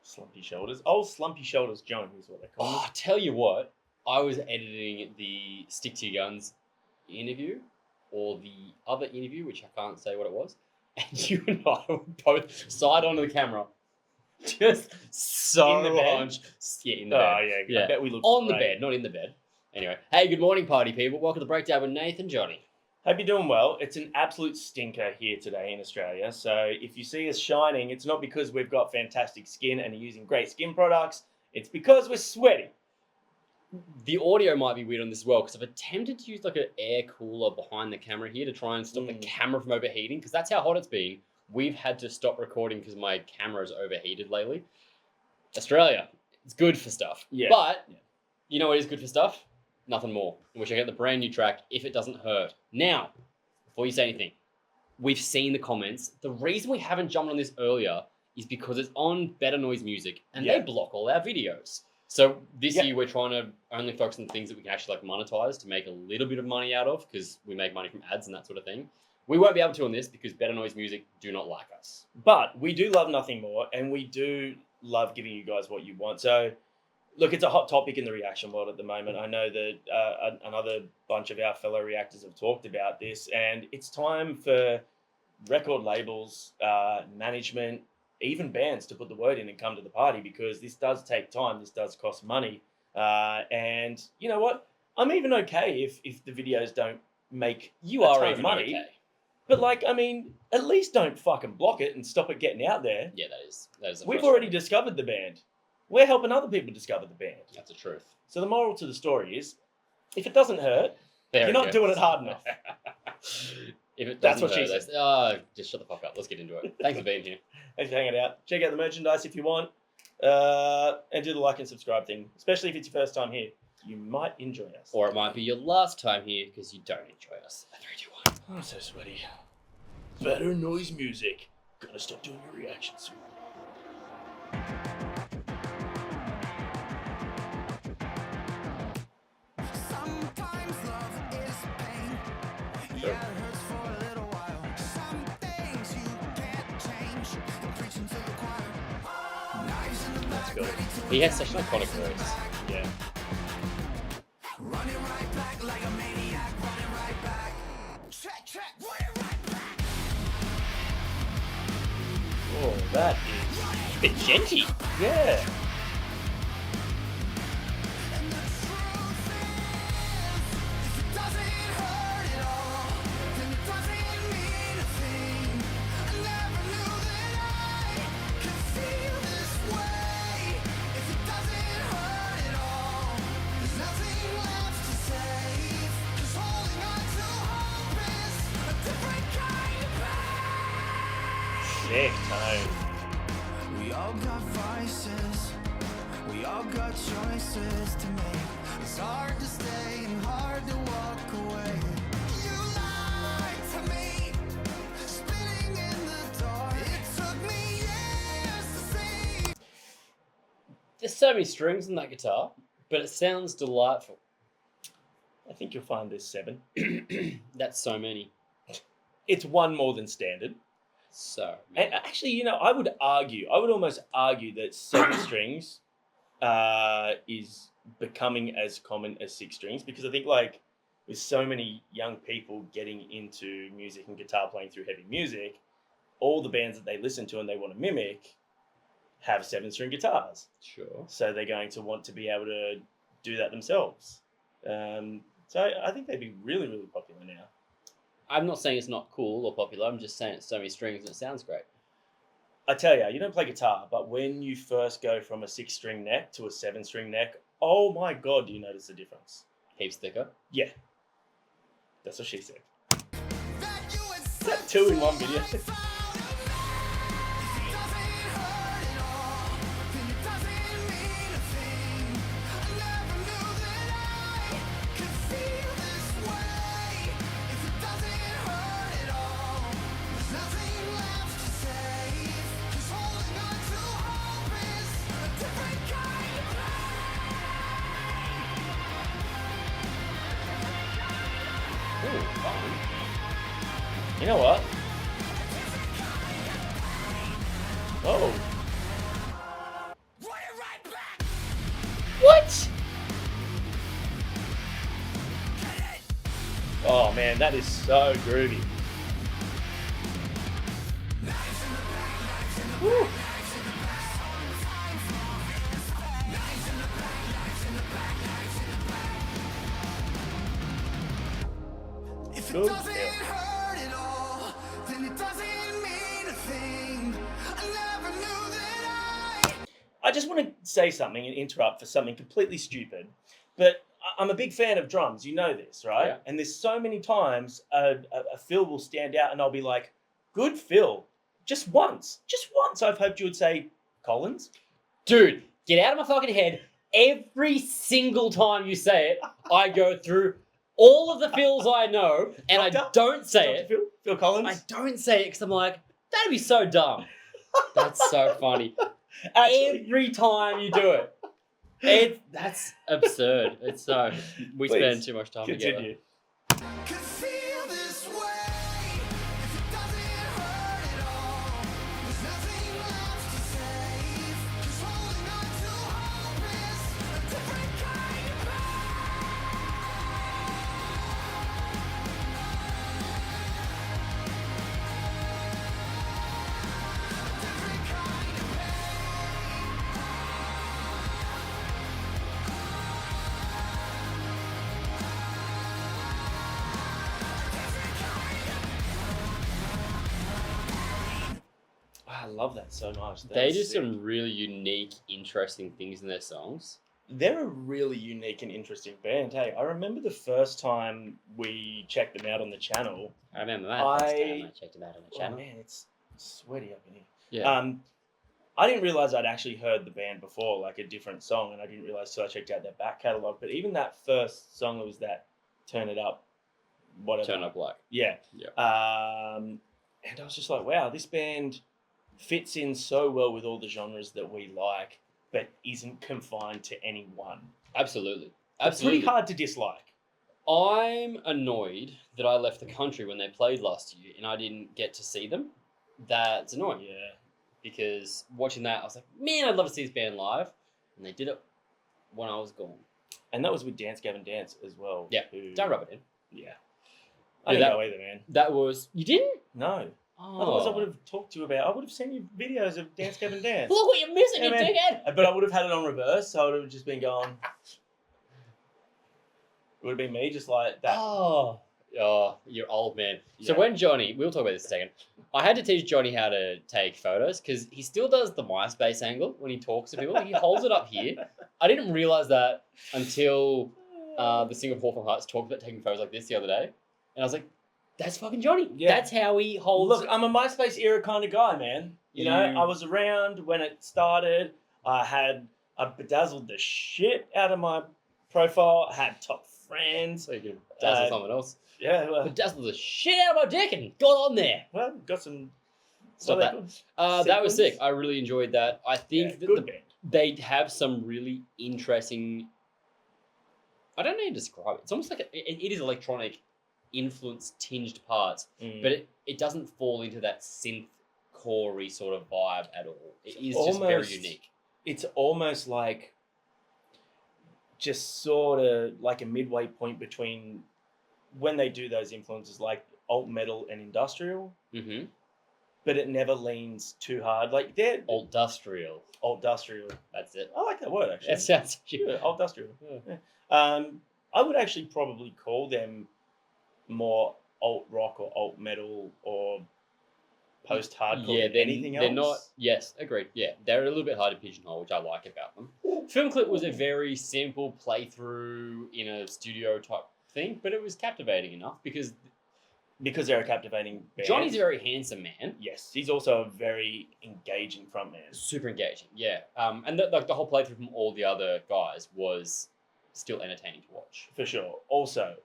Slumpy shoulders. Old slumpy shoulders Johnny is what they call Oh, it. tell you what, I was editing the Stick to Your Guns interview, or the other interview, which I can't say what it was, and you and I were both side onto the camera. Just so In the bed? hunched. Yeah, in the bed. Oh, yeah. I bet we look on great. the bed, not in the bed. Anyway, hey, good morning, party people. Welcome to the Breakdown with Nath and Johnny. Hope you're doing well. It's an absolute stinker here today in Australia. So if you see us shining, it's not because we've got fantastic skin and are using great skin products. It's because we're sweaty. The audio might be weird on this as well, because I've attempted to use like an air cooler behind the camera here to try and stop the camera from overheating, because that's how hot it's been. We've had to stop recording because my camera is overheated lately. Australia, it's good for stuff. Yeah. But you know what is good for stuff? Nothing more. And we should get the brand new track, If It Doesn't Hurt. Now, before you say anything, we've seen the comments. The reason we haven't jumped on this earlier is because it's on Better Noise Music, and they block all our videos. So this year we're trying to only focus on things that we can actually like monetize to make a little bit of money out of, because we make money from ads and that sort of thing. We won't be able to on this because Better Noise Music do not like us. But we do love nothing more, and we do love giving you guys what you want. So, look, it's a hot topic in the reaction world at the moment. I know that another bunch of our fellow reactors have talked about this, and it's time for record labels, management, even bands to put the word in and come to the party, because this does take time. This does cost money. And you know what? I'm even okay if the videos don't make a ton of money. Okay. But like, I mean, at least don't fucking block it and stop it getting out there. Yeah, that is. We've already discovered the band. We're helping other people discover the band. That's the truth. So the moral to the story is, if it doesn't hurt, you're not doing it hard enough. If it That's doesn't what she hurt, said. just shut the fuck up. Let's get into it. Thanks for being here. Thanks for hanging out. Check out the merchandise if you want. And do the like and subscribe thing, especially if it's your first time here. You might enjoy us. Or it might be your last time here because you don't enjoy us. 3, 2, 1. I'm so sweaty. Better Noise Music. Gotta stop doing your reactions. Sometimes love is pain. Yeah, it hurts for a little while. Some things you can't change. I'm preaching to the choir. Knives in the back, go. ready to He has such an iconic voice. Yeah. running right back like a maniac, running right back. Check, running right back. Oh, that is A bit genty. yeah. And the truth is, if it doesn't hurt at all, then it doesn't mean a thing. I never knew that I could feel this way. If it doesn't hurt at all, there's nothing left to save. 'Cause holding on to hope is a different kind of pain. Sick tone. We all got vices, we all got choices to make. It's hard to stay and hard to walk away. You lied to me, spinning in the dark. It took me years to see. There's so many strings in that guitar, but it sounds delightful. I think you'll find there's 7. That's so many. It's one more than standard. So And actually, you know, I would almost argue that 7 strings is becoming as common as 6 strings, because I think, like, with so many young people getting into music and guitar playing through heavy music, all the bands that they listen to and they want to mimic have 7-string guitars. sure. So they're going to want to be able to do that themselves. So I think they'd be really, really popular now. I'm not saying it's not cool or popular. I'm just saying it's so many strings and it sounds great. I tell you, you don't play guitar, but when you first go from a 6-string neck to a 7-string neck, oh my God, do you notice the difference? Heaps thicker. Yeah. That's what she said. That you had Is that 2 in 1 video? Ooh, fun. You know what? Oh. man, that is so groovy. Woo. If it Good doesn't feel. hurt at all, then it doesn't mean a thing. I never knew that I just want to say something and interrupt for something completely stupid, but I'm a big fan of drums. You know this, right? Yeah. And there's so many times a fill will stand out, and I'll be like, "Good fill." Just once. I've hoped you would say Collins. Dude, get out of my fucking head. Every single time you say it, I go through all of the fills I know, and I Doctor? don't say Dr. it. Phil Collins. I don't say it because I'm like, that'd be so dumb. That's so funny. Actually, Every time you do it, that's absurd. It's so we Please, spend too much time together. continue. could feel this way. If it doesn't hurt at all, there's nothing left to save. 'Cause holding on to hope is a different kind of different kind of I love that so much. They That's do sick. some really unique, interesting things in their songs. They're a really unique and interesting band. Hey, I remember the first time we checked them out on the channel. I remember that first time I checked them out on the Oh channel. man, it's sweaty up in here. Yeah. I didn't realize I'd actually heard the band before, like a different song, and I didn't realize till I checked out their back catalogue. But even that first song, it was that "Turn It Up," whatever. Turn Up Like. Yeah. Yeah. And I was just like, wow, this band fits in so well with all the genres that we like, but isn't confined to any one. Absolutely. It's Absolutely. pretty hard to dislike. I'm annoyed that I left the country when they played last year and I didn't get to see them. That's annoying. Yeah. Because watching that, I was like, man, I'd love to see this band live. And they did it when I was gone. And that was with Dance Gavin Dance as well. Yeah. who- Don't rub it in. Yeah. I Yeah, didn't that- go either, man. That was. You didn't? No. Oh. Otherwise, I would have talked to you about. I would have sent you videos of Dance Gavin Dance. Look what you're missing, Yeah, you man. dickhead! But I would have had it on reverse, so I would have just been going. It would have been me, just like that. Oh, you're old, man. So Yeah. when Johnny, we'll talk about this in a second. I had to teach Johnny how to take photos because he still does the MySpace angle when he talks to people. He holds it up here. I didn't realize that until the Singapore from Hearts talked about taking photos like this the other day, and I was like, "That's fucking Johnny. Yeah. That's how he holds." Look, I'm a MySpace era kind of guy, man. You know, You- I was around when it started. I bedazzled the shit out of my profile. I had top friends. so you can dazzle Uh, someone else. Yeah, well, But dazzle the shit out of my dick and got on there. got some. Stop what are that. they called? That was Sequins? sick. I really enjoyed that. I think Yeah, that good band. they have some really interesting. I don't know how to describe it. It's almost like it is electronic influence tinged parts, Mm. but it doesn't fall into that synth core-y sort of vibe at all. It is just very Almost- unique. It's almost like just sort of like a midway point between when they do those influences, like alt metal and industrial, Mm-hmm. but it never leans too hard. Like they're Old industrial. alt industrial. That's it. I like that word actually. That sounds Yeah, alt industrial. Yeah. I would actually probably call them more alt rock or alt metal or post hardcore Yeah, than anything else. they're not. Yes, agreed. Yeah, they're a little bit hard to pigeonhole, which I like about them. Film Clip was a very simple playthrough in a studio type thing, but it was captivating enough because because they're a captivating band. Johnny's a very handsome man, Yes, he's also a very engaging frontman. super engaging. Yeah, and the whole playthrough from all the other guys was still entertaining to watch. For sure. Also,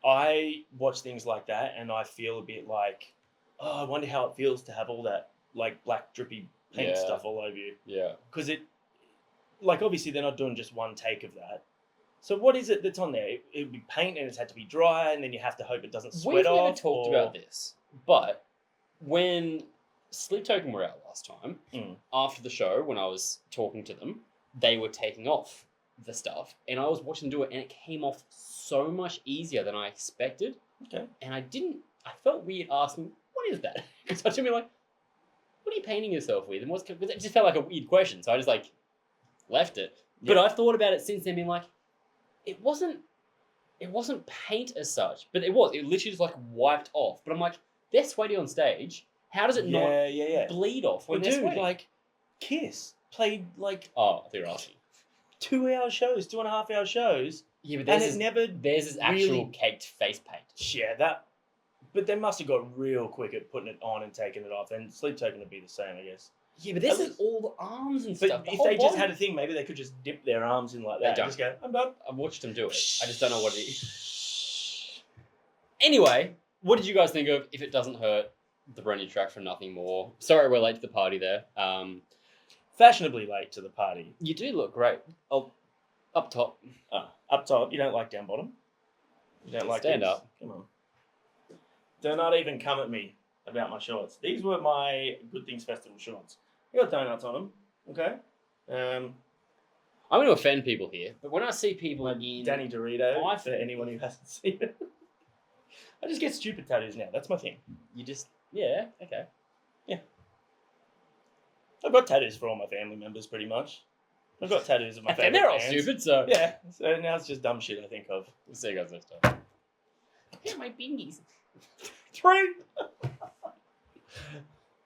I watch things like that and I feel a bit like, oh, I wonder how it feels to have all that like black drippy paint Yeah. stuff all over you. Yeah, Because it, like, obviously they're not doing just one take of that. So what is it that's on there? It would be paint and it's had to be dry and then you have to hope it doesn't sweat we've off. never talked or- about this, but when Sleep Token were out last time, Mm. after the show, when I was talking to them, they were taking off the stuff, and I was watching them do it, and it came off so much easier than I expected. Okay. And I felt weird asking, what is that? Because I should be like, what are you painting yourself with? And because it just felt like a weird question. So I just like left it. But Yeah. I've thought about it since then, being like, it wasn't paint as such, but it literally just like wiped off. But I'm like, they're sweaty on stage. How does it not bleed off when Well, they're dude, sweaty? like, Kiss played like Oh, I think you're asking. 2-hour shows, 2.5-hour shows. Yeah, but And it never theirs is actual really- caked face paint. Yeah, that. But they must have got real quick at putting it on and taking it off. And Sleep Token would be the same, I guess. Yeah, but this That is all the arms and But stuff. The if whole they just body. had a thing, maybe they could just dip their arms in like They that. don't. Just go, I'm done. I've watched them do it. I just don't know what it is. Anyway, what did you guys think of If It Doesn't Hurt, the brand new track from Nothing More? Sorry we're late to the party there. Fashionably late to the party. You do look great. Oh, up top. Up top, you don't like down bottom. You don't like Stand these? up. Come on. Do not even come at me about my shorts. These were my Good Things Festival shorts. They got donuts on them. Okay. I'm going to offend people here, but when I see people in... Danny Dorito, I for think- anyone who hasn't seen it. I just get stupid tattoos now. That's my thing. You just... Yeah, okay. I've got tattoos for all my family members, pretty much. I've got tattoos of my Okay, favorite they're all bands. stupid, so... Yeah, so now it's just dumb shit I think of. We'll see you guys next time. Yeah, my bingies. 3!